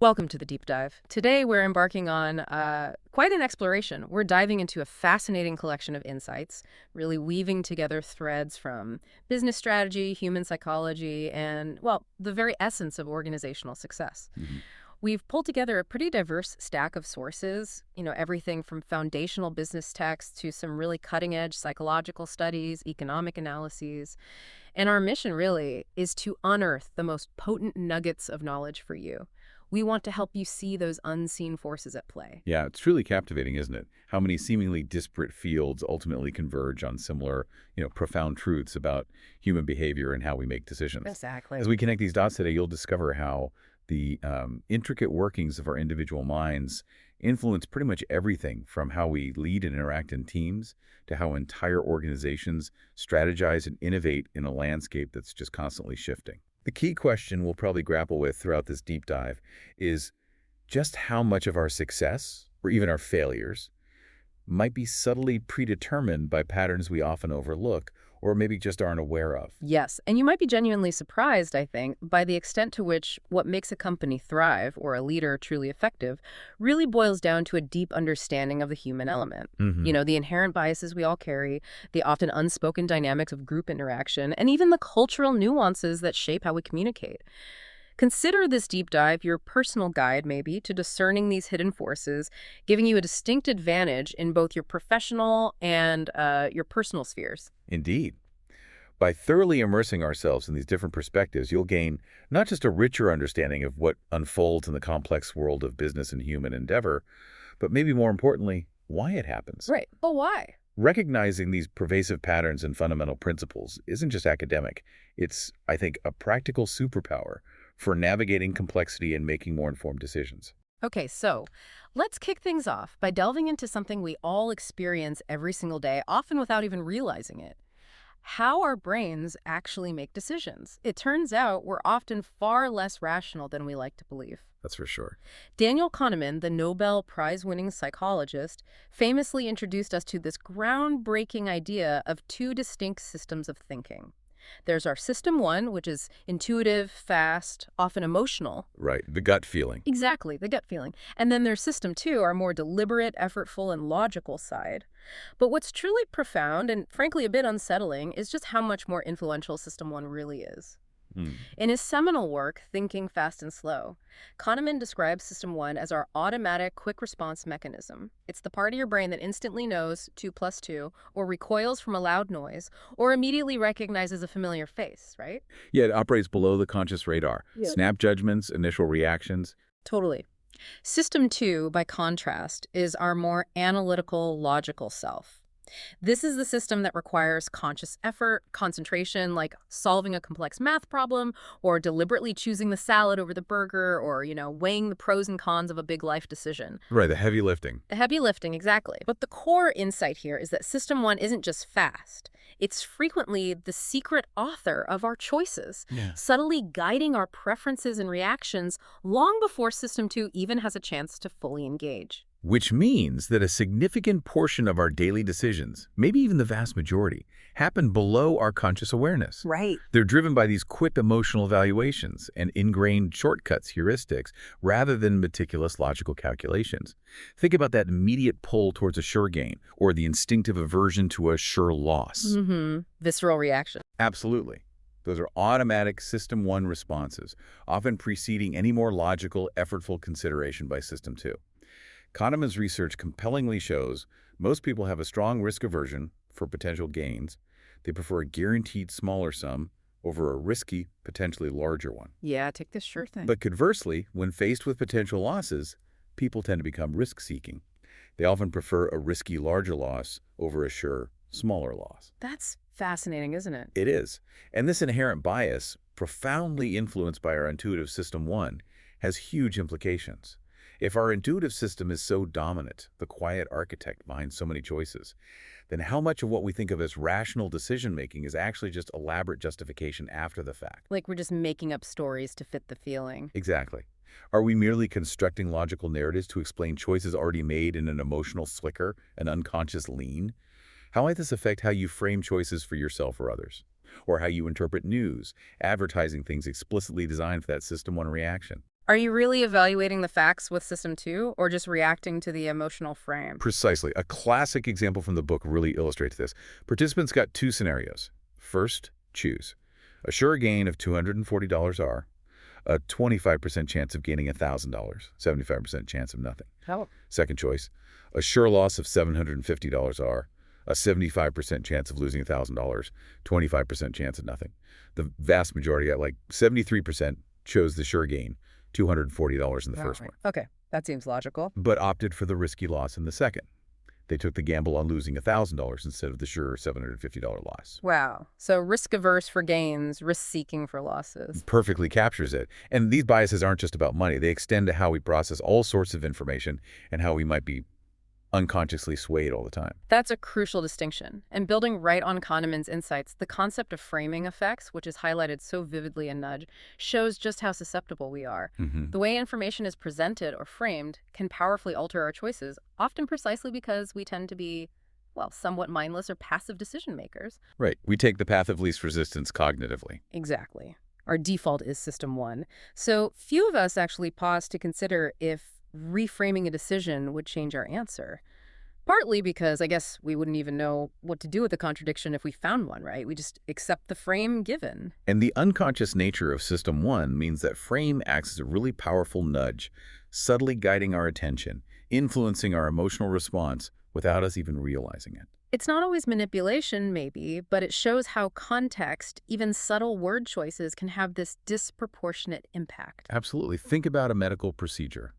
Welcome to the deep dive. Today we're embarking on quite an exploration. We're diving into a fascinating collection of insights, really weaving together threads from business strategy, human psychology, and, well, the very essence of organizational success. Mhm. We've pulled together a pretty diverse stack of sources, everything from foundational business texts to some really cutting-edge psychological studies, economic analyses. And our mission really is to unearth the most potent nuggets of knowledge for you. We want to help you see those unseen forces at play. Yeah, it's truly captivating, isn't it? How many seemingly disparate fields ultimately converge on similar, profound truths about human behavior and how we make decisions. As Exactly. we connect these dots today, you'll discover how the intricate workings of our individual minds influence pretty much everything from how we lead and interact in teams to how entire organizations strategize and innovate in a landscape that's just constantly shifting. The key question we'll probably grapple with throughout this deep dive is just how much of our success, or even our failures, might be subtly predetermined by patterns we often overlook or maybe just aren't aware of. Yes, and you might be genuinely surprised, I think, by the extent to which what makes a company thrive or a leader truly effective really boils down to a deep understanding of the human element. Hmm. The inherent biases we all carry, the often unspoken dynamics of group interaction, and even the cultural nuances that shape how we communicate. Consider this deep dive your personal guide, maybe, to discerning these hidden forces, giving you a distinct advantage in both your professional and your personal spheres. Indeed. By thoroughly immersing ourselves in these different perspectives, you'll gain not just a richer understanding of what unfolds in the complex world of business and human endeavor, but maybe more importantly, why it happens. Right. But why? Recognizing these pervasive patterns and fundamental principles isn't just academic. It's, I think, a practical superpower for navigating complexity and making more informed decisions. Okay, so let's kick things off by delving into something we all experience every single day, often without even realizing it. How our brains actually make decisions. It turns out we're often far less rational than we like to believe. That's for sure. Daniel Kahneman, the Nobel Prize-winning psychologist, famously introduced us to this groundbreaking idea of two distinct systems of thinking. There's our system one, which is intuitive, fast, often emotional. Right. The gut feeling. Exactly, the gut feeling. And then there's system two, our more deliberate, effortful, and logical side. But what's truly profound and frankly a bit unsettling is just how much more influential system one really is. Hmm. In his seminal work, Thinking Fast and Slow, Kahneman describes System 1 as our automatic quick response mechanism. It's the part of your brain that instantly knows 2 plus 2, or recoils from a loud noise, or immediately recognizes a familiar face, right? Yeah, it operates below the conscious radar. Yeah. Snap judgments, initial reactions. Totally. System 2, by contrast, is our more analytical, logical self. This is the system that requires conscious effort, concentration, like solving a complex math problem, or deliberately choosing the salad over the burger, or, weighing the pros and cons of a big life decision. Right, the heavy lifting. The heavy lifting, exactly. But the core insight here is that System 1 isn't just fast. It's frequently the secret author of our choices, Yeah. subtly guiding our preferences and reactions long before System 2 even has a chance to fully engage. Which means that a significant portion of our daily decisions, maybe even the vast majority, happen below our conscious awareness. Right. They're driven by these quick emotional evaluations and ingrained shortcuts, heuristics, rather than meticulous logical calculations. Think about that immediate pull towards a sure gain or the instinctive aversion to a sure loss. Mm-hmm. Visceral reaction. Absolutely. Those are automatic System 1 responses, often preceding any more logical, effortful consideration by System 2. Kahneman's research compellingly shows most people have a strong risk aversion for potential gains. They prefer a guaranteed smaller sum over a risky, potentially larger one. Yeah, take this sure thing. But conversely, when faced with potential losses, people tend to become risk-seeking. They often prefer a risky larger loss over a sure smaller loss. That's fascinating, isn't it? It is. And this inherent bias, profoundly influenced by our intuitive System 1, has huge implications. If our intuitive system is so dominant, the quiet architect behind so many choices, then how much of what we think of as rational decision-making is actually just elaborate justification after the fact? Like we're just making up stories to fit the feeling. Exactly. Are we merely constructing logical narratives to explain choices already made in an emotional flicker, an unconscious lean? How might this affect how you frame choices for yourself or others? Or how you interpret news, advertising things explicitly designed for that System 1 reaction? Are you really evaluating the facts with System 2 or just reacting to the emotional frame? Precisely. A classic example from the book really illustrates this. Participants got two scenarios. First, choose. A sure gain of $240 R, a 25% chance of gaining $1,000, 75% chance of nothing. Oh. Second choice, a sure loss of $750 R, a 75% chance of losing $1,000, 25% chance of nothing. The vast majority, at like 73%, chose the sure gain, $240 in the first Right. one, Okay, that seems logical. but opted for the risky loss in the second. They took the gamble on losing $1,000 instead of the sure $750 loss. Wow. So risk-averse for gains, risk-seeking for losses. Perfectly captures it. And these biases aren't just about money. They extend to how we process all sorts of information and how we might be unconsciously swayed all the time. That's a crucial distinction. And building right on Kahneman's insights, the concept of framing effects, which is highlighted so vividly in Nudge, shows just how susceptible we are. The way information is presented or framed can powerfully alter our choices, often precisely because we tend to be, well, somewhat mindless or passive decision makers. Right. We take the path of least resistance cognitively. Exactly. Our default is System 1. So few of us actually pause to consider if reframing a decision would change our answer. Partly because I guess we wouldn't even know what to do with the contradiction if we found one, right? We just accept the frame given. And the unconscious nature of System 1 means that frame acts as a really powerful nudge, subtly guiding our attention, influencing our emotional response without us even realizing it. It's not always manipulation, maybe, but it shows how context, even subtle word choices, can have this disproportionate impact. Absolutely. Think about a medical procedure.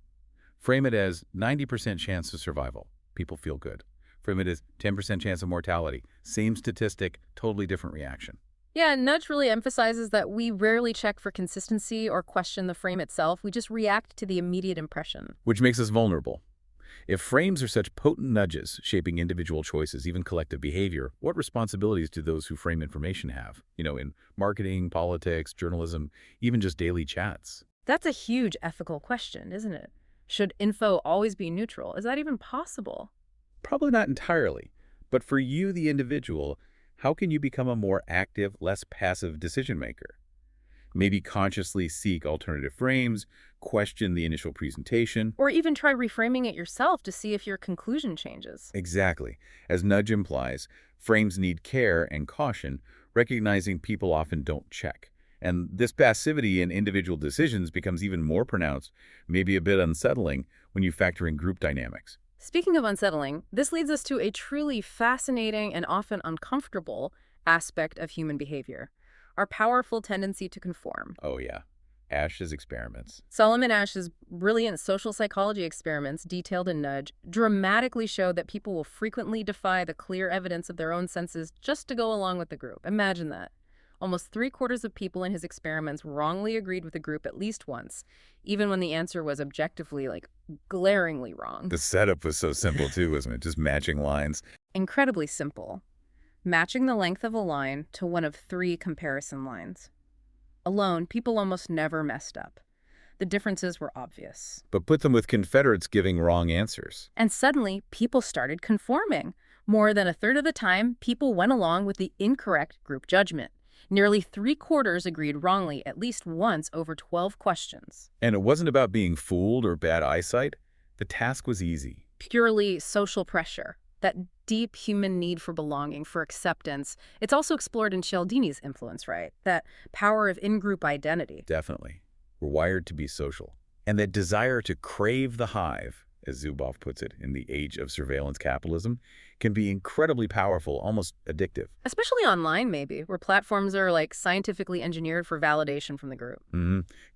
Frame it as 90% chance of survival. People feel good. Frame it as 10% chance of mortality. Same statistic, totally different reaction. Yeah, and Nudge really emphasizes that we rarely check for consistency or question the frame itself. We just react to the immediate impression. Which makes us vulnerable. If frames are such potent nudges shaping individual choices, even collective behavior, what responsibilities do those who frame information have? In marketing, politics, journalism, even just daily chats. That's a huge ethical question, isn't it? Should info always be neutral? Is that even possible? Probably not entirely. But for you, the individual, how can you become a more active, less passive decision maker? Maybe consciously seek alternative frames, question the initial presentation. Or even try reframing it yourself to see if your conclusion changes. Exactly. As Nudge implies, frames need care and caution, recognizing people often don't check. And this passivity in individual decisions becomes even more pronounced, maybe a bit unsettling, when you factor in group dynamics. Speaking of unsettling, this leads us to a truly fascinating and often uncomfortable aspect of human behavior, our powerful tendency to conform. Oh yeah, Ash's experiments. Solomon Ash's brilliant social psychology experiments, detailed in Nudge, dramatically show that people will frequently defy the clear evidence of their own senses just to go along with the group. Imagine that. Almost 3/4 of people in his experiments wrongly agreed with the group at least once, even when the answer was objectively, glaringly wrong. The setup was so simple too, wasn't it? Just matching lines. Incredibly simple. Matching the length of a line to one of 3 comparison lines. Alone, people almost never messed up. The differences were obvious. But put them with Confederates giving wrong answers. And suddenly, people started conforming. More than 1/3 of the time, people went along with the incorrect group judgment. Nearly 3/4 agreed wrongly at least once over 12 questions. And it wasn't about being fooled or bad eyesight. The task was easy. Purely social pressure, that deep human need for belonging, for acceptance. It's also explored in Cialdini's influence, right? That power of in-group identity. Definitely. We're wired to be social. And that desire to crave the hive, as Zuboff puts it, in the age of surveillance capitalism, can be incredibly powerful, almost addictive. Especially online, maybe, where platforms are scientifically engineered for validation from the group.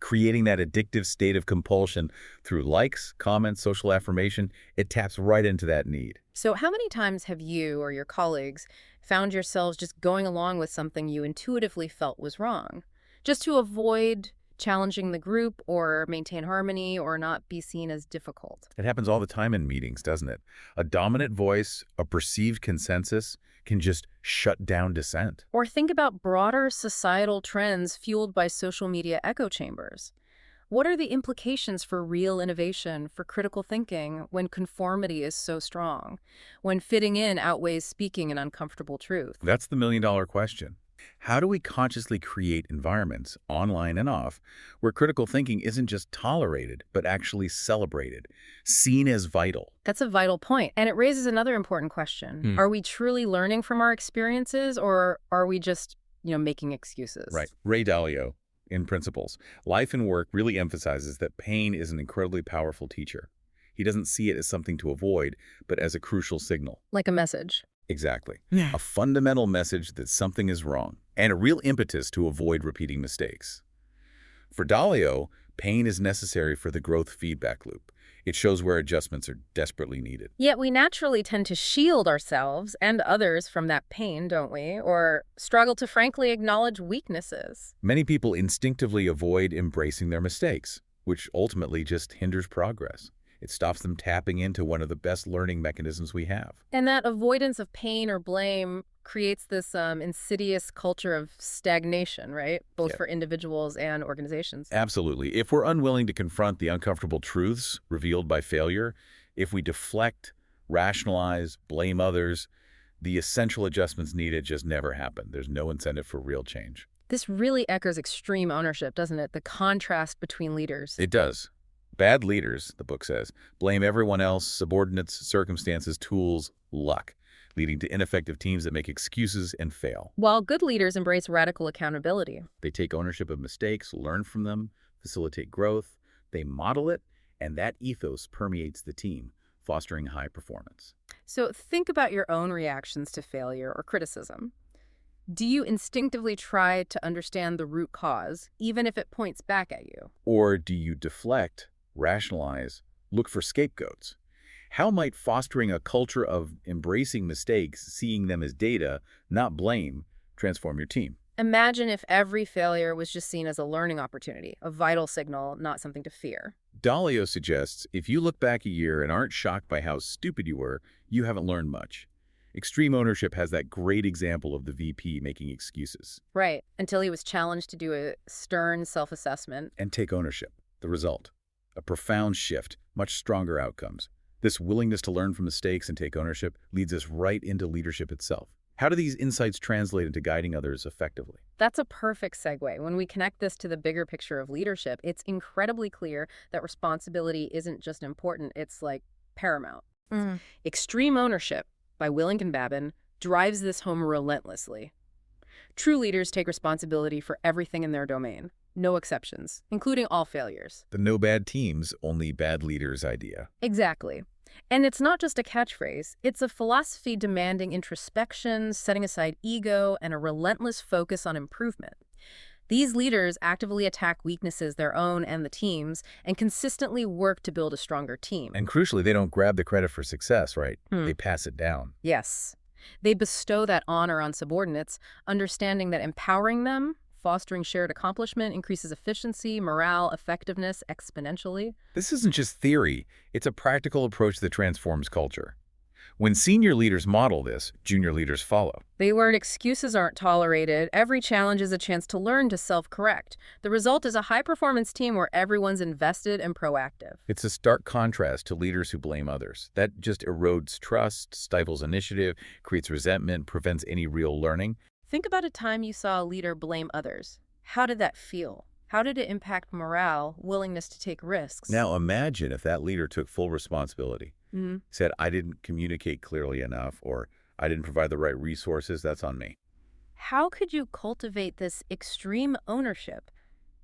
Creating that addictive state of compulsion through likes, comments, social affirmation, it taps right into that need. So how many times have you or your colleagues found yourselves just going along with something you intuitively felt was wrong, just to avoid challenging the group or maintain harmony or not be seen as difficult? It happens all the time in meetings, doesn't it? A dominant voice, a perceived consensus, can just shut down dissent. Or think about broader societal trends fueled by social media echo chambers. What are the implications for real innovation, for critical thinking, when conformity is so strong, when fitting in outweighs speaking an uncomfortable truth? That's the million-dollar question. How do we consciously create environments, online and off, where critical thinking isn't just tolerated, but actually celebrated, seen as vital? That's a vital point, and it raises another important question. Hmm. Are we truly learning from our experiences, or are we just, making Right. excuses? Ray Dalio, in Principles, Life and Work really emphasizes that pain is an incredibly powerful teacher. He doesn't see it as something to avoid, but as a crucial signal. Like a message. Exactly. Yeah. A fundamental message that something is wrong, and a real impetus to avoid repeating mistakes. For Dalio, pain is necessary for the growth feedback loop. It shows where adjustments are desperately needed. Yet we naturally tend to shield ourselves and others from that pain, don't we? Or struggle to frankly acknowledge weaknesses. Many people instinctively avoid embracing their mistakes, which ultimately just hinders progress. It stops them tapping into one of the best learning mechanisms we have. And that avoidance of pain or blame creates this insidious culture of stagnation, right? Both Yeah. for individuals and organizations. Absolutely. If we're unwilling to confront the uncomfortable truths revealed by failure, if we deflect, rationalize, blame others, the essential adjustments needed just never happen. There's no incentive for real change. This really echoes extreme ownership, doesn't it? The contrast between leaders. It does. Bad leaders, the book says, blame everyone else, subordinates, circumstances, tools, luck, leading to ineffective teams that make excuses and fail. While good leaders embrace radical accountability. They take ownership of mistakes, learn from them, facilitate growth, they model it, and that ethos permeates the team, fostering high performance. So think about your own reactions to failure or criticism. Do you instinctively try to understand the root cause, even if it points back at you? Or do you deflect, rationalize, look for scapegoats? How might fostering a culture of embracing mistakes, seeing them as data, not blame, transform your team? Imagine if every failure was just seen as a learning opportunity, a vital signal, not something to fear. Dalio suggests if you look back a year and aren't shocked by how stupid you were, you haven't learned much. Extreme ownership has that great example of the VP making excuses. Right, until he was challenged to do a stern self-assessment. And take ownership. The result: a profound shift, much stronger outcomes. This willingness to learn from mistakes and take ownership leads us right into leadership itself. How do these insights translate into guiding others effectively? That's a perfect segue. When we connect this to the bigger picture of leadership, it's incredibly clear that responsibility isn't just important, it's like paramount. Extreme ownership by Willington Babin drives this home relentlessly. True leaders take responsibility for everything in their domain, no exceptions, including all failures. The no bad teams, only bad leaders idea. Exactly. And it's not just a catchphrase. It's a philosophy demanding introspection, setting aside ego, and a relentless focus on improvement. These leaders actively attack weaknesses, their own and the team's, and consistently work to build a stronger team. And crucially, they don't grab the credit for success, right? They pass it down. Yes. They bestow that honor on subordinates, understanding that empowering them, fostering shared accomplishment, increases efficiency, morale, effectiveness exponentially. This isn't just theory. It's a practical approach that transforms culture. When senior leaders model this, junior leaders follow. They learn excuses aren't tolerated. Every challenge is a chance to learn to self-correct. The result is a high-performance team where everyone's invested and proactive. It's a stark contrast to leaders who blame others. That just erodes trust, stifles initiative, creates resentment, prevents any real learning. Think about a time you saw a leader blame others. How did that feel? How did it impact morale, willingness to take risks? Now imagine if that leader took full responsibility. Said, I didn't communicate clearly enough, or I didn't provide the right resources, that's on me. How could you cultivate this extreme ownership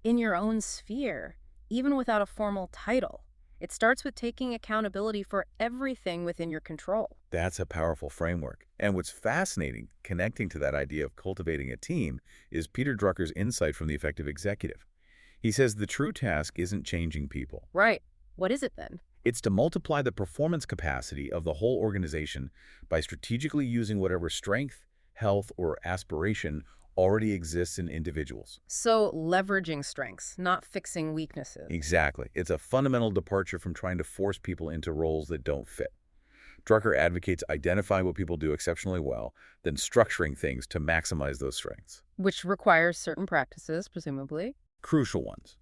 in your own sphere, even without a formal title? It starts with taking accountability for everything within your control. That's a powerful framework. And what's fascinating, connecting to that idea of cultivating a team, is Peter Drucker's insight from The Effective Executive. He says the true task isn't changing people. Right. What is it then? It's to multiply the performance capacity of the whole organization by strategically using whatever strength, health, or aspiration already exists in individuals. So leveraging strengths, not fixing weaknesses. Exactly. It's a fundamental departure from trying to force people into roles that don't fit. Drucker advocates identifying what people do exceptionally well, then structuring things to maximize those strengths. Which requires certain practices, presumably. Crucial ones,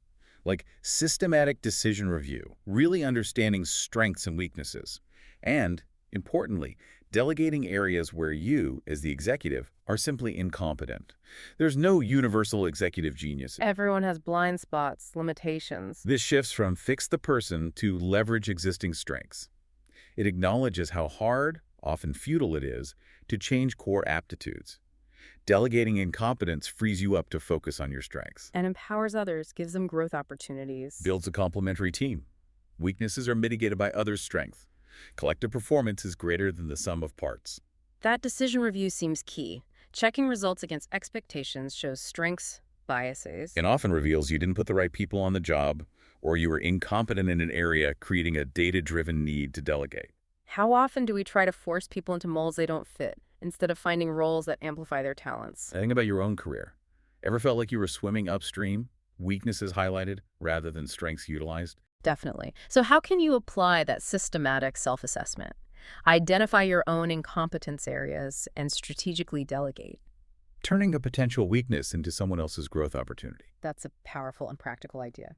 like systematic decision review, really understanding strengths and weaknesses, and, importantly, delegating areas where you, as the executive, are simply incompetent. There's no universal executive genius. Everyone has blind spots, limitations. This shifts from fix the person to leverage existing strengths. It acknowledges how hard, often futile it is, to change core aptitudes. Delegating incompetence frees you up to focus on your strengths. And empowers others, gives them growth opportunities. Builds a complementary team. Weaknesses are mitigated by others' strength. Collective performance is greater than the sum of parts. That decision review seems key. Checking results against expectations shows strengths, biases. It often reveals you didn't put the right people on the job, or you were incompetent in an area, creating a data-driven need to delegate. How often do we try to force people into molds they don't fit, instead of finding roles that amplify their talents? Think about your own career. Ever felt like you were swimming upstream, weaknesses highlighted rather than strengths utilized? Definitely. So how can you apply that systematic self-assessment? Identify your own incompetence areas and strategically delegate. Turning a potential weakness into someone else's growth opportunity. That's a powerful and practical idea.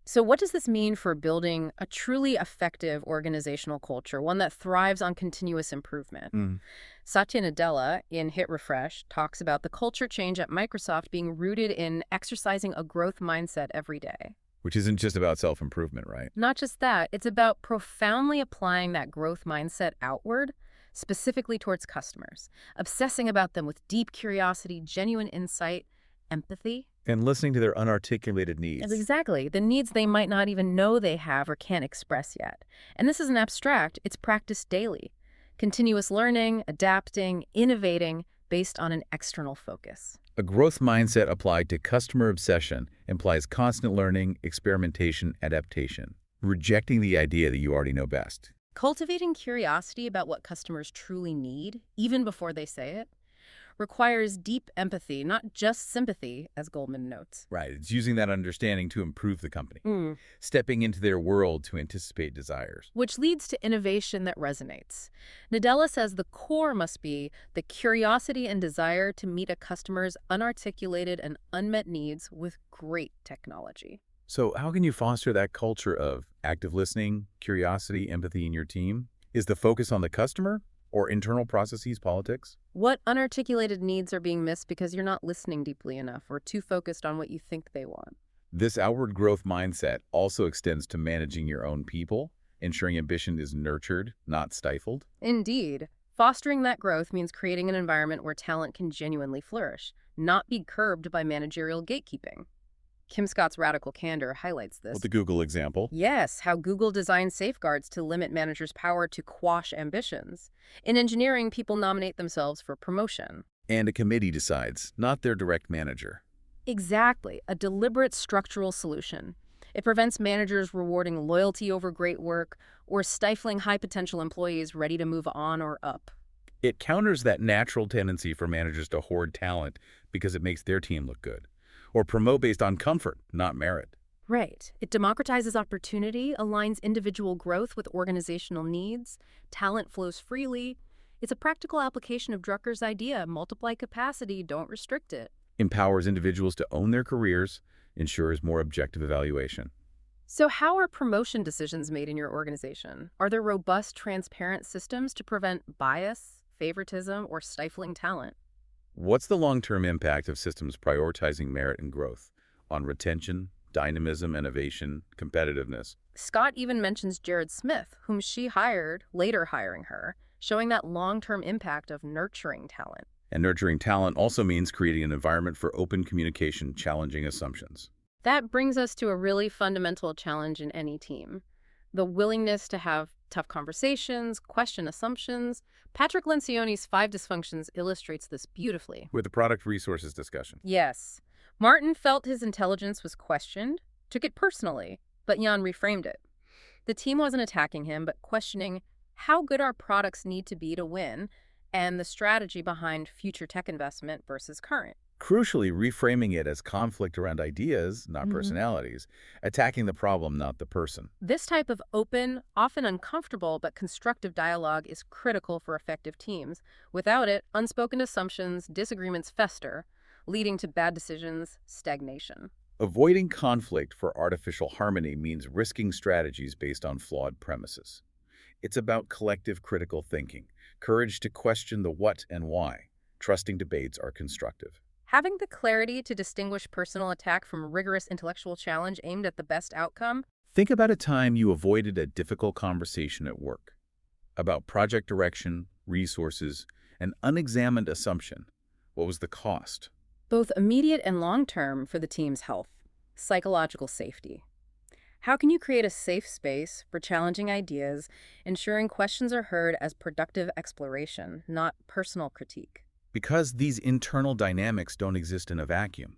So what does this mean for building a truly effective organizational culture, one that thrives on continuous improvement? Satya Nadella, in Hit Refresh, talks about the culture change at Microsoft being rooted in exercising a growth mindset every day. Which isn't just about self-improvement, right? Not just that, it's about profoundly applying that growth mindset outward, specifically towards customers, obsessing about them with deep curiosity, genuine insight, empathy. And listening to their unarticulated needs. Exactly, the needs they might not even know they have or can't express yet. And this isn't abstract, it's practiced daily. Continuous learning, adapting, innovating based on an external focus. A growth mindset applied to customer obsession implies constant learning, experimentation, adaptation, rejecting the idea that you already know best. Cultivating curiosity about what customers truly need, even before they say it, requires deep empathy, not just sympathy, as Goldman notes. Right, it's using that understanding to improve the company, stepping into their world to anticipate desires. Which leads to innovation that resonates. Nadella says the core must be the curiosity and desire to meet a customer's unarticulated and unmet needs with great technology. So how can you foster that culture of active listening, curiosity, empathy in your team? Is the focus on the customer or internal processes, politics? What unarticulated needs are being missed because you're not listening deeply enough or too focused on what you think they want? This outward growth mindset also extends to managing your own people, ensuring ambition is nurtured, not stifled. Indeed. Fostering that growth means creating an environment where talent can genuinely flourish, not be curbed by managerial gatekeeping. Kim Scott's radical candor highlights this. With the Google example. Yes, how Google designed safeguards to limit managers' power to quash ambitions. In engineering, people nominate themselves for promotion. And a committee decides, not their direct manager. Exactly, a deliberate structural solution. It prevents managers rewarding loyalty over great work or stifling high-potential employees ready to move on or up. It counters that natural tendency for managers to hoard talent because it makes their team look good, or promote based on comfort, not merit. Right. It democratizes opportunity, aligns individual growth with organizational needs, talent flows freely. It's a practical application of Drucker's idea, multiply capacity, don't restrict it. Empowers individuals to own their careers, ensures more objective evaluation. So how are promotion decisions made in your organization? Are there robust, transparent systems to prevent bias, favoritism, or stifling talent? What's the long-term impact of systems prioritizing merit and growth on retention, dynamism, innovation, competitiveness? Scott even mentions Jared Smith, whom she hired, later hiring her, showing that long-term impact of nurturing talent. And nurturing talent also means creating an environment for open communication, challenging assumptions. That brings us to a really fundamental challenge in any team. The willingness to have tough conversations, question assumptions. Patrick Lencioni's 5 Dysfunctions illustrates this beautifully. With the product resources discussion. Yes. Martin felt his intelligence was questioned, took it personally, but Jan reframed it. The team wasn't attacking him, but questioning how good our products need to be to win and the strategy behind future tech investment versus current. Crucially, reframing it as conflict around ideas, not personalities, attacking the problem, not the person. This type of open, often uncomfortable, but constructive dialogue is critical for effective teams. Without it, unspoken assumptions, disagreements fester, leading to bad decisions, stagnation. Avoiding conflict for artificial harmony means risking strategies based on flawed premises. It's about collective critical thinking, courage to question the what and why. Trusting debates are constructive. Having the clarity to distinguish personal attack from rigorous intellectual challenge aimed at the best outcome. Think about a time you avoided a difficult conversation at work about project direction, resources, an unexamined assumption. What was the cost? Both immediate and long-term for the team's health. Psychological safety. How can you create a safe space for challenging ideas, ensuring questions are heard as productive exploration, not personal critique? Because these internal dynamics don't exist in a vacuum.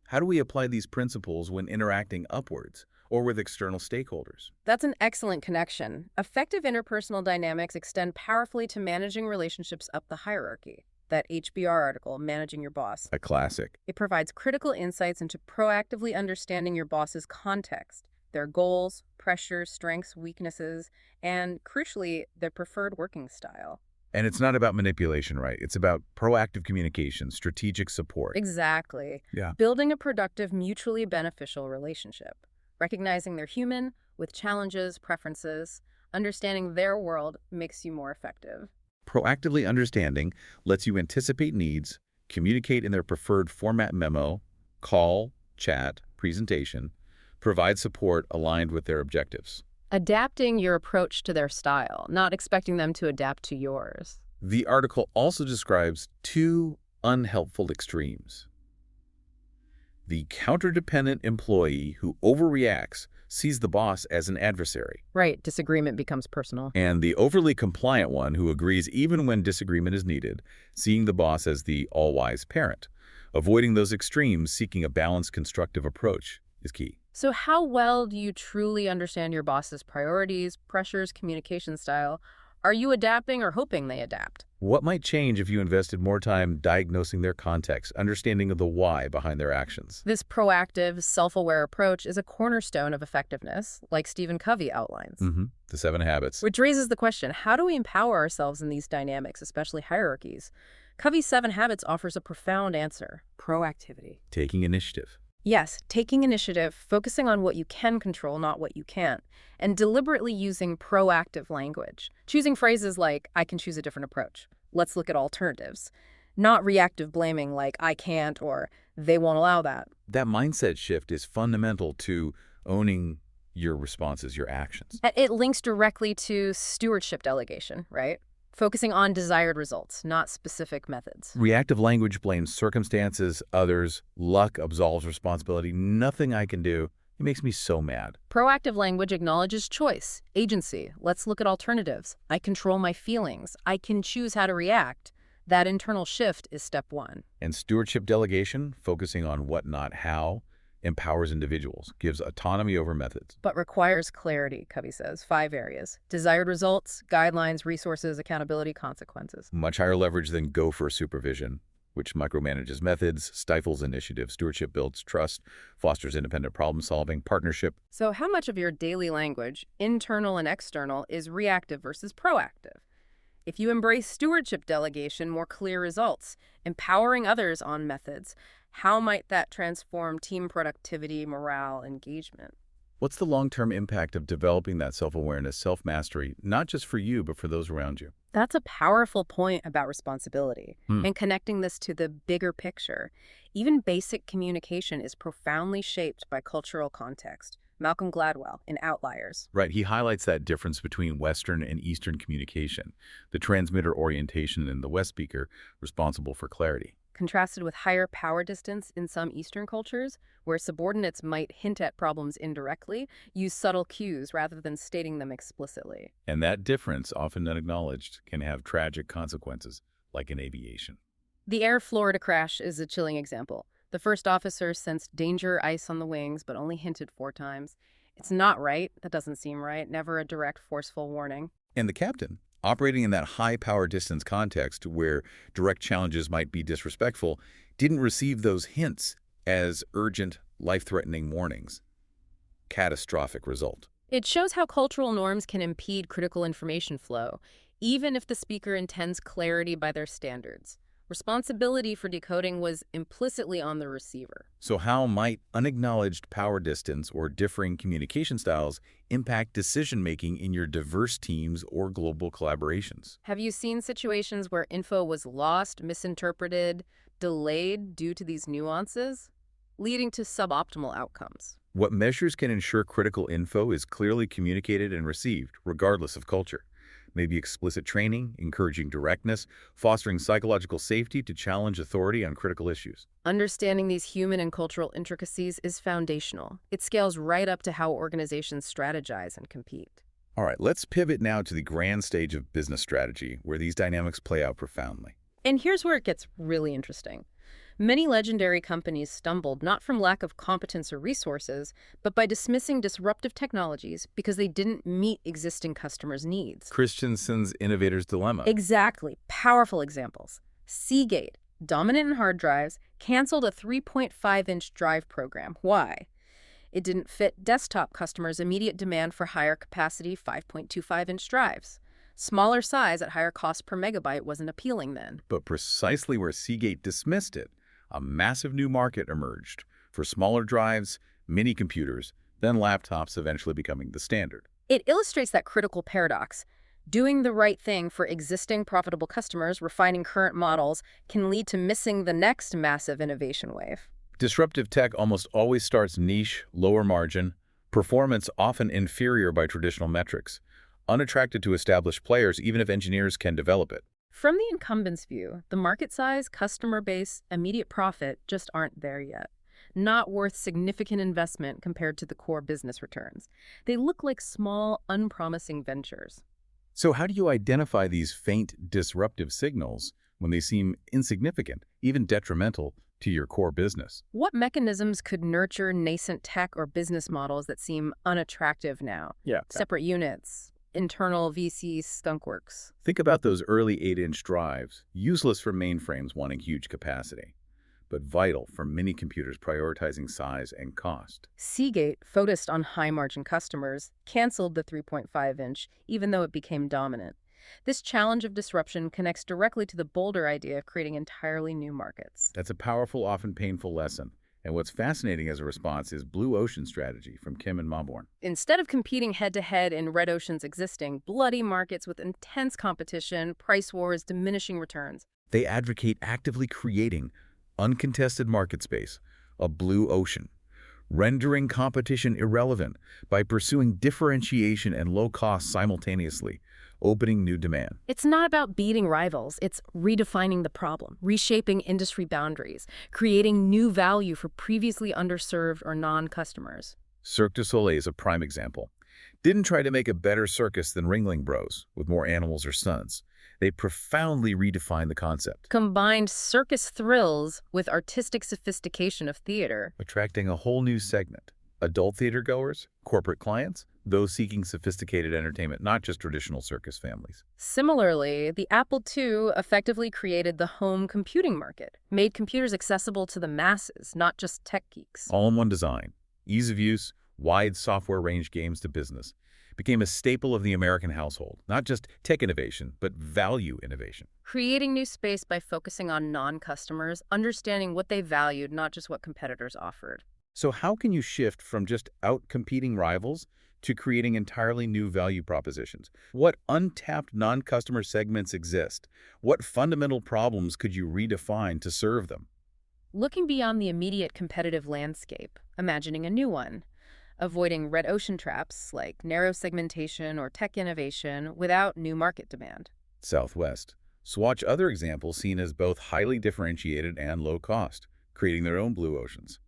How do we apply these principles when interacting upwards or with external stakeholders? That's an excellent connection. Effective interpersonal dynamics extend powerfully to managing relationships up the hierarchy. That HBR article, Managing Your Boss. A classic. It provides critical insights into proactively understanding your boss's context, their goals, pressures, strengths, weaknesses, and, crucially, their preferred working style. And it's not about manipulation, right? It's about proactive communication, strategic support. Exactly. Yeah. Building a productive, mutually beneficial relationship. Recognizing they're human, with challenges, preferences, understanding their world makes you more effective. Proactively understanding lets you anticipate needs, communicate in their preferred format memo, call, chat, presentation, provide support aligned with their objectives. Adapting your approach to their style, not expecting them to adapt to yours. The article also describes two unhelpful extremes. The counterdependent employee who overreacts sees the boss as an adversary. Right, disagreement becomes personal. And the overly compliant one who agrees even when disagreement is needed, seeing the boss as the all-wise parent. Avoiding those extremes, seeking a balanced, constructive approach is key. So how well do you truly understand your boss's priorities, pressures, communication style? Are you adapting or hoping they adapt? What might change if you invested more time diagnosing their context, understanding of the why behind their actions? This proactive, self-aware approach is a cornerstone of effectiveness, like Stephen Covey outlines. The 7 habits. Which raises the question, how do we empower ourselves in these dynamics, especially hierarchies? Covey's 7 habits offers a profound answer. Proactivity. Taking initiative. Yes, taking initiative, focusing on what you can control, not what you can't, and deliberately using proactive language. Choosing phrases like, I can choose a different approach. Let's look at alternatives. Not reactive blaming like, I can't or they won't allow that. That mindset shift is fundamental to owning your responses, your actions. And it links directly to stewardship delegation, right? Focusing on desired results, not specific methods. Reactive language blames circumstances, others, luck absolves responsibility. Nothing I can do. It makes me so mad. Proactive language acknowledges choice, agency. Let's look at alternatives. I control my feelings. I can choose how to react. That internal shift is step 1. And stewardship delegation, focusing on what, not how, empowers individuals, gives autonomy over methods. But requires clarity, Covey says. 5 areas. Desired results, guidelines, resources, accountability, consequences. Much higher leverage than gopher supervision, which micromanages methods, stifles initiative. Stewardship builds trust, fosters independent problem-solving, partnership. So how much of your daily language, internal and external, is reactive versus proactive? If you embrace stewardship delegation, more clear results, empowering others on methods, how might that transform team productivity, morale, engagement? What's the long-term impact of developing that self-awareness, self-mastery, not just for you, but for those around you? That's a powerful point about responsibility and connecting this to the bigger picture. Even basic communication is profoundly shaped by cultural context. Malcolm Gladwell in Outliers. Right, he highlights that difference between Western and Eastern communication, the transmitter orientation and the West speaker responsible for clarity. Contrasted with higher power distance in some Eastern cultures, where subordinates might hint at problems indirectly, use subtle cues rather than stating them explicitly. And that difference, often unacknowledged, can have tragic consequences, like in aviation. The Air Florida crash is a chilling example. The first officer sensed danger, ice on the wings, but only hinted 4 times. It's not right. That doesn't seem right. Never a direct, forceful warning. And the captain, operating in that high power distance context where direct challenges might be disrespectful, didn't receive those hints as urgent, life-threatening warnings. Catastrophic result. It shows how cultural norms can impede critical information flow, even if the speaker intends clarity by their standards. Responsibility for decoding was implicitly on the receiver. So how might unacknowledged power distance or differing communication styles impact decision-making in your diverse teams or global collaborations? Have you seen situations where info was lost, misinterpreted, delayed due to these nuances, leading to suboptimal outcomes? What measures can ensure critical info is clearly communicated and received, regardless of culture? Maybe explicit training, encouraging directness, fostering psychological safety to challenge authority on critical issues. Understanding these human and cultural intricacies is foundational. It scales right up to how organizations strategize and compete. All right, let's pivot now to the grand stage of business strategy, where these dynamics play out profoundly. And here's where it gets really interesting. Many legendary companies stumbled not from lack of competence or resources, but by dismissing disruptive technologies because they didn't meet existing customers' needs. Christensen's Innovator's Dilemma. Exactly. Powerful examples. Seagate, dominant in hard drives, canceled a 3.5-inch drive program. Why? It didn't fit desktop customers' immediate demand for higher capacity 5.25-inch drives. Smaller size at higher cost per megabyte wasn't appealing then. But precisely where Seagate dismissed it, a massive new market emerged for smaller drives, mini computers, then laptops eventually becoming the standard. It illustrates that critical paradox. Doing the right thing for existing profitable customers, refining current models, can lead to missing the next massive innovation wave. Disruptive tech almost always starts niche, lower margin, performance often inferior by traditional metrics, unattracted to established players even if engineers can develop it. From the incumbent's view, the market size, customer base, immediate profit just aren't there yet. Not worth significant investment compared to the core business returns. They look like small, unpromising ventures. So how do you identify these faint disruptive signals when they seem insignificant, even detrimental to your core business? What mechanisms could nurture nascent tech or business models that seem unattractive now? Yeah. Separate units, internal VC skunkworks. Think about those early 8-inch drives, useless for mainframes wanting huge capacity, but vital for mini computers prioritizing size and cost. Seagate, focused on high-margin customers, canceled the 3.5-inch, even though it became dominant. This challenge of disruption connects directly to the bolder idea of creating entirely new markets. That's a powerful, often painful lesson. And what's fascinating as a response is Blue Ocean strategy from Kim and Mauborgne. Instead of competing head-to-head in Red Ocean's existing bloody markets with intense competition, price wars, diminishing returns, They advocate actively creating uncontested market space, a blue ocean, rendering competition irrelevant by pursuing differentiation and low cost simultaneously, opening new demand. it's not about beating rivals. It's redefining the problem, reshaping industry boundaries, creating new value for previously underserved or non-customers. Cirque du Soleil is a prime example. Didn't try to make a better circus than Ringling Bros with more animals or stunts. They profoundly redefined the concept, Combined circus thrills with artistic sophistication of theater. attracting a whole new segment. Adult theater goers, corporate clients, those seeking sophisticated entertainment, not just traditional circus families. Similarly, the Apple II effectively created the home computing market, made computers accessible to the masses, not just tech geeks. All-in-one design, ease of use, wide software range games to business, became a staple of the American household, not just tech innovation, but value innovation. Creating new space by focusing on non-customers, understanding what they valued, not just what competitors offered. So how can you shift from just out-competing rivals to creating entirely new value propositions? What untapped non-customer segments exist? What fundamental problems could you redefine to serve them? Looking beyond the immediate competitive landscape, imagining a new one. Avoiding red ocean traps like narrow segmentation or tech innovation without new market demand. Southwest. Swatch other examples seen as both highly differentiated and low cost, creating their own blue oceans.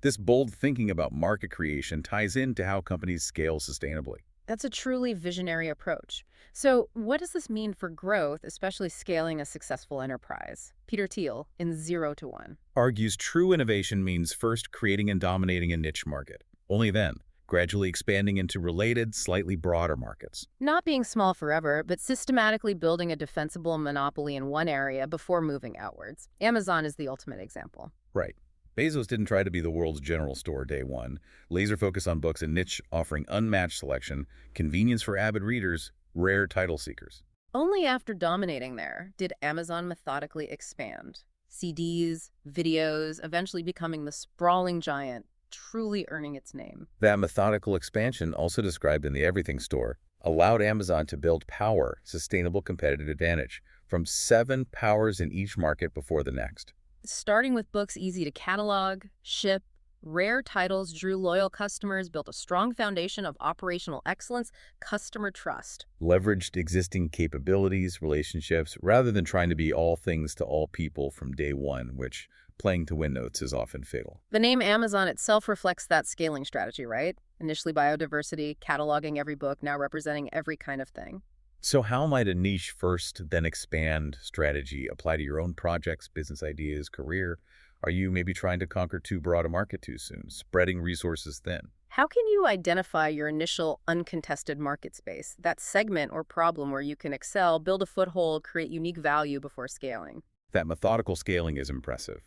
This bold thinking about market creation ties into how companies scale sustainably. That's a truly visionary approach. So what does this mean for growth, especially scaling a successful enterprise? Peter Thiel, in 0 to 1. Argues true innovation means first creating and dominating a niche market. Only then, gradually expanding into related, slightly broader markets. Not being small forever, but systematically building a defensible monopoly in one area before moving outwards. Amazon is the ultimate example. Right. Bezos didn't try to be the world's general store day one. Laser focus on books and niche offering unmatched selection, convenience for avid readers, rare title seekers. Only after dominating there did Amazon methodically expand. CDs, videos, eventually becoming the sprawling giant, truly earning its name. That methodical expansion, also described in the Everything Store, allowed Amazon to build power, sustainable competitive advantage, from 7 powers in each market before the next. Starting with books easy to catalog, ship, rare titles drew loyal customers, built a strong foundation of operational excellence, customer trust. Leveraged existing capabilities, relationships, rather than trying to be all things to all people from day one, which playing to win notes is often fatal. The name Amazon itself reflects that scaling strategy, right? Initially biodiversity, cataloging every book, now representing every kind of thing. So how might a niche first, then expand strategy apply to your own projects, business ideas, career? Are you maybe trying to conquer too broad a market too soon, spreading resources thin? How can you identify your initial uncontested market space, that segment or problem where you can excel, build a foothold, create unique value before scaling? That methodical scaling is impressive.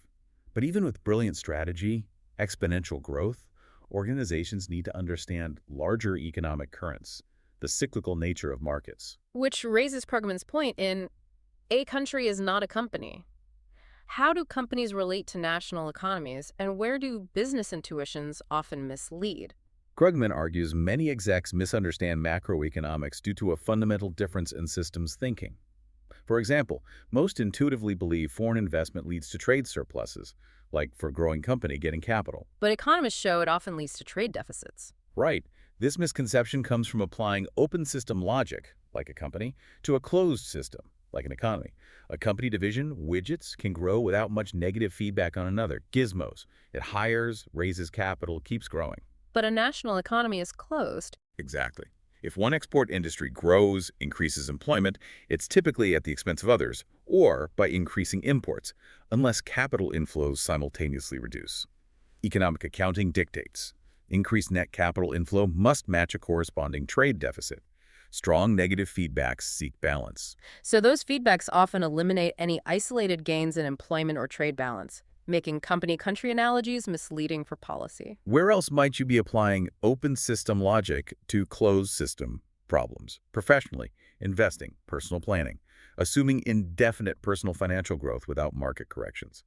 But even with brilliant strategy, exponential growth, organizations need to understand larger economic currents, the cyclical nature of markets. Which raises Krugman's point in a country is not a company. How do companies relate to national economies, and where do business intuitions often mislead? Krugman argues many execs misunderstand macroeconomics due to a fundamental difference in systems thinking. For example, most intuitively believe foreign investment leads to trade surpluses, like for a growing company getting capital. But economists show it often leads to trade deficits. Right. This misconception comes from applying open system logic, like a company, to a closed system, like an economy. A company division, widgets, can grow without much negative feedback on another, gizmos. It hires, raises capital, keeps growing. But a national economy is closed. Exactly. If one export industry grows, increases employment, it's typically at the expense of others, or by increasing imports, unless capital inflows simultaneously reduce. Economic accounting dictates increased net capital inflow must match a corresponding trade deficit. Strong negative feedbacks seek balance. So those feedbacks often eliminate any isolated gains in employment or trade balance, making company-country analogies misleading for policy. Where else might you be applying open system logic to closed system problems? Professionally, investing, personal planning, assuming indefinite personal financial growth without market corrections,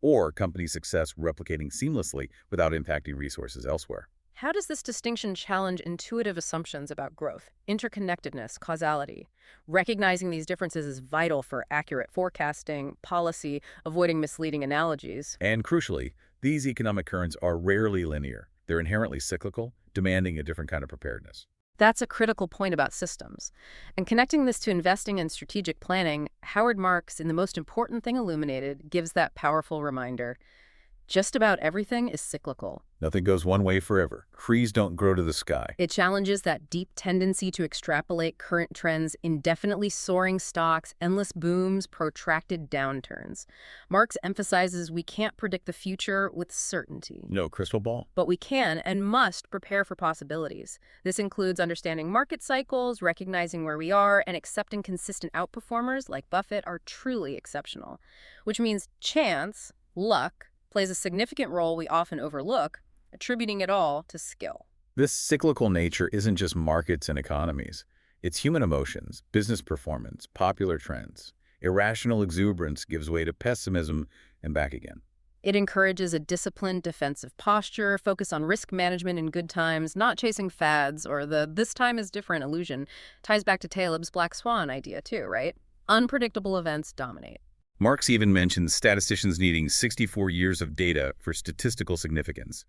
or company success replicating seamlessly without impacting resources elsewhere. How does this distinction challenge intuitive assumptions about growth, interconnectedness, causality? Recognizing these differences is vital for accurate forecasting, policy, avoiding misleading analogies. And crucially, these economic currents are rarely linear. They're inherently cyclical, demanding a different kind of preparedness. That's a critical point about systems. And connecting this to investing and strategic planning, Howard Marks, in The Most Important Thing Illuminated, gives that powerful reminder. Just about everything is cyclical. Nothing goes one way forever. Trees don't grow to the sky. It challenges that deep tendency to extrapolate current trends, indefinitely soaring stocks, endless booms, protracted downturns. Marx emphasizes we can't predict the future with certainty. No crystal ball. But we can and must prepare for possibilities. This includes understanding market cycles, recognizing where we are, and accepting consistent outperformers like Buffett are truly exceptional. Which means chance, luck, plays a significant role we often overlook, attributing it all to skill. This cyclical nature isn't just markets and economies. It's human emotions, business performance, popular trends. Irrational exuberance gives way to pessimism and back again. It encourages a disciplined defensive posture, focus on risk management in good times, not chasing fads, or the "this time is different" illusion. Ties back to Taleb's Black Swan idea too, right? Unpredictable events dominate. Marx even mentions statisticians needing 64 years of data for statistical significance,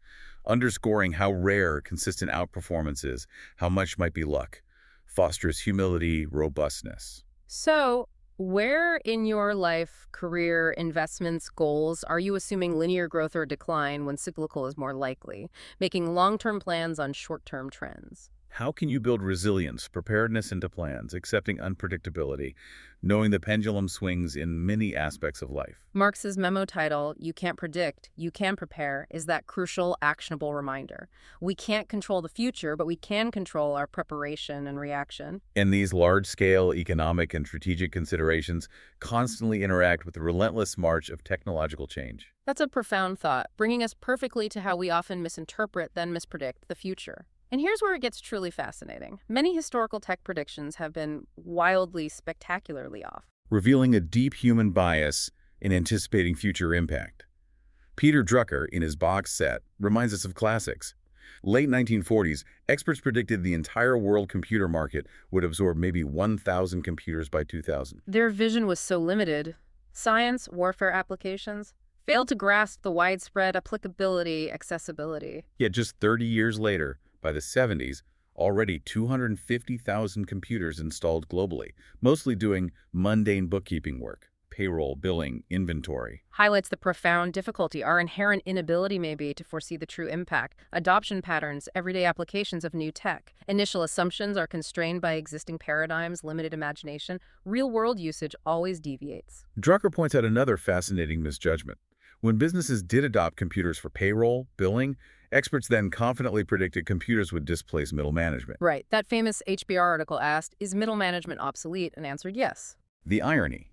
underscoring how rare consistent outperformance is, how much might be luck, fosters humility, robustness. So, where in your life, career, investments, goals are you assuming linear growth or decline when cyclical is more likely, making long-term plans on short-term trends? How can you build resilience, preparedness into plans, accepting unpredictability, knowing the pendulum swings in many aspects of life? Marx's memo title, You Can't Predict, You Can Prepare, is that crucial, actionable reminder. We can't control the future, but we can control our preparation and reaction. And these large-scale economic and strategic considerations constantly interact with the relentless march of technological change. That's a profound thought, bringing us perfectly to how we often misinterpret, then mispredict, the future. And here's where it gets truly fascinating. Many historical tech predictions have been wildly, spectacularly off. Revealing a deep human bias in anticipating future impact. Peter Drucker, in his box set, reminds us of classics. Late 1940s, experts predicted the entire world computer market would absorb maybe 1,000 computers by 2000. Their vision was so limited. Science, warfare applications failed to grasp the widespread applicability, accessibility. Yet just 30 years later, by the 70s, already 250,000 computers installed globally, mostly doing mundane bookkeeping work, payroll, billing, inventory. Highlights the profound difficulty, our inherent inability maybe to foresee the true impact, adoption patterns, everyday applications of new tech. Initial assumptions are constrained by existing paradigms, limited imagination. Real-world usage always deviates. Drucker points out another fascinating misjudgment. When businesses did adopt computers for payroll, billing, experts then confidently predicted computers would displace middle management. Right. That famous HBR article asked, is middle management obsolete? And answered yes. The irony.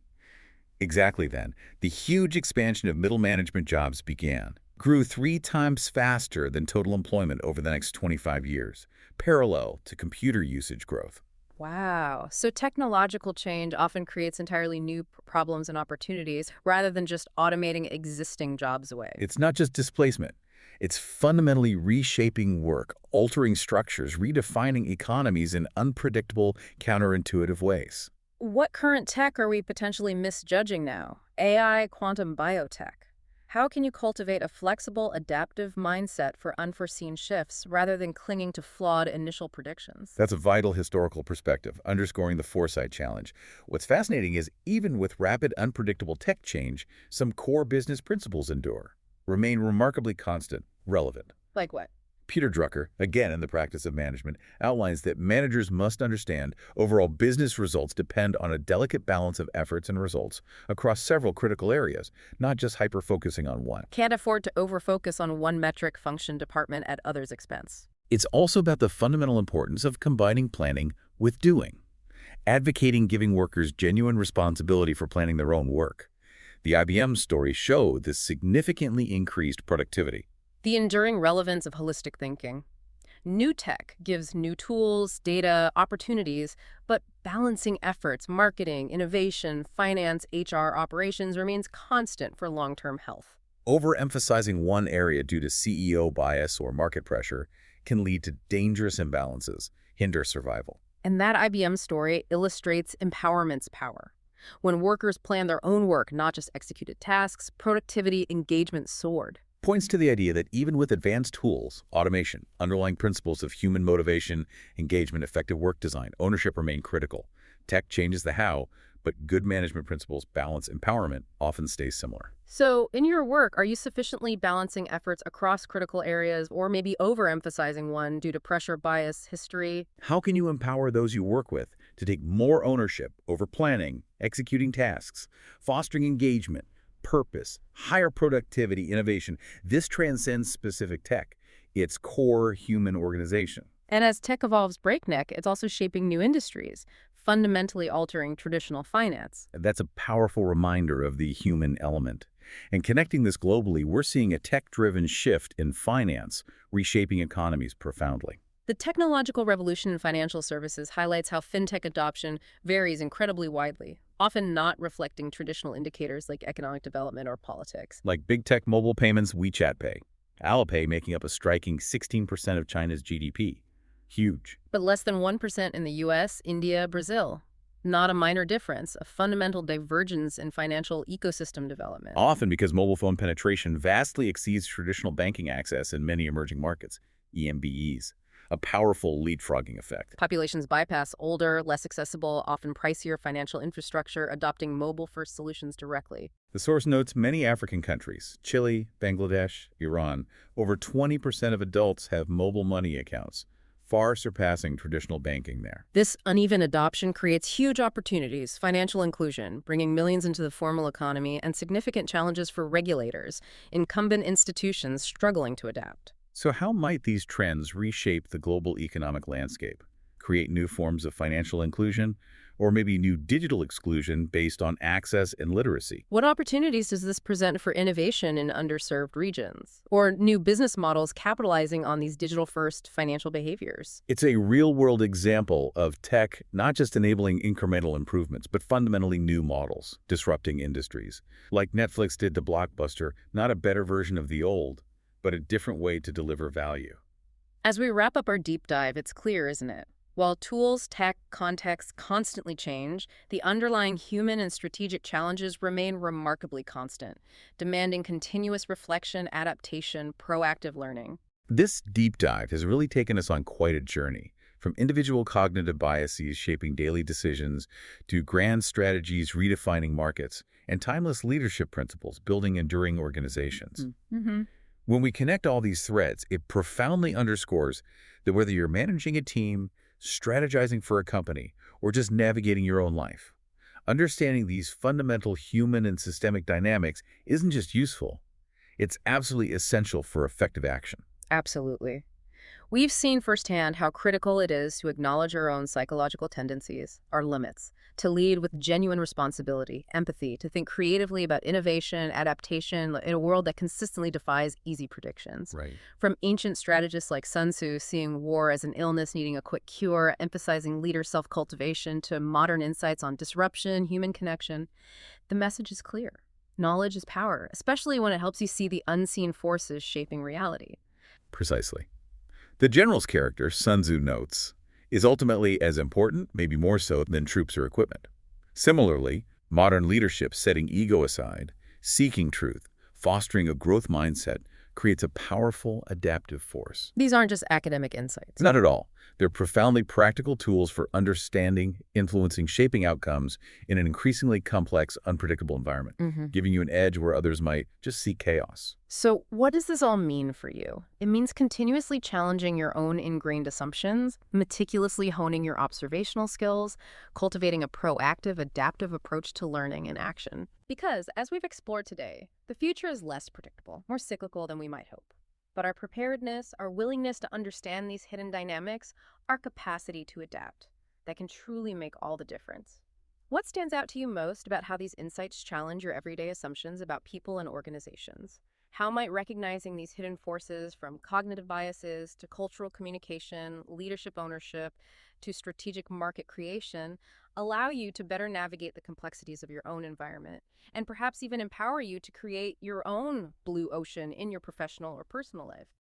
Exactly then, the huge expansion of middle management jobs began, grew 3 times faster than total employment over the next 25 years, parallel to computer usage growth. Wow. So technological change often creates entirely new problems and opportunities rather than just automating existing jobs away. It's not just displacement. It's fundamentally reshaping work, altering structures, redefining economies in unpredictable, counterintuitive ways. What current tech are we potentially misjudging now? AI, quantum biotech. How can you cultivate a flexible, adaptive mindset for unforeseen shifts rather than clinging to flawed initial predictions? That's a vital historical perspective, underscoring the foresight challenge. What's fascinating is even with rapid, unpredictable tech change, some core business principles endure, remain remarkably constant, relevant. Like what? Peter Drucker, again in the practice of management, outlines that managers must understand overall business results depend on a delicate balance of efforts and results across several critical areas, not just hyper-focusing on one. Can't afford to overfocus on one metric function department at others' expense. It's also about the fundamental importance of combining planning with doing, advocating giving workers genuine responsibility for planning their own work. The IBM story showed this significantly increased productivity. The enduring relevance of holistic thinking. New tech gives new tools, data, opportunities, but balancing efforts, marketing, innovation, finance, HR, operations remains constant for long-term health. Overemphasizing one area due to CEO bias or market pressure can lead to dangerous imbalances, hinder survival. And that IBM story illustrates empowerment's power. When workers plan their own work, not just executed tasks, productivity, engagement soared. Points to the idea that even with advanced tools, automation, underlying principles of human motivation, engagement, effective work design, ownership remain critical. Tech changes the how, but good management principles, balance, empowerment often stays similar. So, in your work, are you sufficiently balancing efforts across critical areas or maybe overemphasizing one due to pressure, bias, history? How can you empower those you work with to take more ownership over planning, executing tasks, fostering engagement, purpose, higher productivity, innovation? This transcends specific tech. It's core human organization. And as tech evolves breakneck, it's also shaping new industries, fundamentally altering traditional finance. That's a powerful reminder of the human element. And connecting this globally, we're seeing a tech-driven shift in finance, reshaping economies profoundly. The technological revolution in financial services highlights how fintech adoption varies incredibly widely, often not reflecting traditional indicators like economic development or politics. Like big tech mobile payments, WeChat Pay. Alipay making up a striking 16% of China's GDP. Huge. But less than 1% in the US, India, Brazil. Not a minor difference, a fundamental divergence in financial ecosystem development. Often because mobile phone penetration vastly exceeds traditional banking access in many emerging markets, EMBEs. A powerful leapfrogging effect. Populations bypass older, less accessible, often pricier financial infrastructure, adopting mobile-first solutions directly. The source notes many African countries, Chile, Bangladesh, Iran, over 20% of adults have mobile money accounts, far surpassing traditional banking there. This uneven adoption creates huge opportunities, financial inclusion, bringing millions into the formal economy, and significant challenges for regulators, incumbent institutions struggling to adapt. So how might these trends reshape the global economic landscape, create new forms of financial inclusion, or maybe new digital exclusion based on access and literacy. What opportunities does this present for innovation in underserved regions? Or new business models capitalizing on these digital-first financial behaviors? It's a real-world example of tech not just enabling incremental improvements, but fundamentally new models, disrupting industries. Like Netflix did to Blockbuster, not a better version of the old, but a different way to deliver value. As we wrap up our deep dive, it's clear, isn't it? While tools, tech, contexts constantly change, the underlying human and strategic challenges remain remarkably constant, demanding continuous reflection, adaptation, proactive learning. This deep dive has really taken us on quite a journey, from individual cognitive biases shaping daily decisions to grand strategies redefining markets and timeless leadership principles building enduring organizations. Mm-hmm. When we connect all these threads, it profoundly underscores that whether you're managing a team, strategizing for a company, or just navigating your own life, understanding these fundamental human and systemic dynamics isn't just useful, it's absolutely essential for effective action. Absolutely. We've seen firsthand how critical it is to acknowledge our own psychological tendencies, our limits, to lead with genuine responsibility, empathy, to think creatively about innovation, adaptation in a world that consistently defies easy predictions. Right. From ancient strategists like Sun Tzu seeing war as an illness needing a quick cure, emphasizing leader self-cultivation, to modern insights on disruption, human connection, the message is clear. Knowledge is power, especially when it helps you see the unseen forces shaping reality. Precisely. The general's character, Sun Tzu notes, is ultimately as important, maybe more so, than troops or equipment. Similarly, modern leadership setting ego aside, seeking truth, fostering a growth mindset, creates a powerful, adaptive force. These aren't just academic insights. Not at all. They're profoundly practical tools for understanding, influencing, shaping outcomes in an increasingly complex, unpredictable environment, giving you an edge where others might just see chaos. So what does this all mean for you? It means continuously challenging your own ingrained assumptions, meticulously honing your observational skills, cultivating a proactive, adaptive approach to learning and action. Because, as we've explored today, the future is less predictable, more cyclical than we might hope. But our preparedness, our willingness to understand these hidden dynamics, our capacity to adapt, that can truly make all the difference. What stands out to you most about how these insights challenge your everyday assumptions about people and organizations? How might recognizing these hidden forces, from cognitive biases to cultural communication, leadership ownership, to strategic market creation, allow you to better navigate the complexities of your own environment, and perhaps even empower you to create your own blue ocean in your professional or personal life?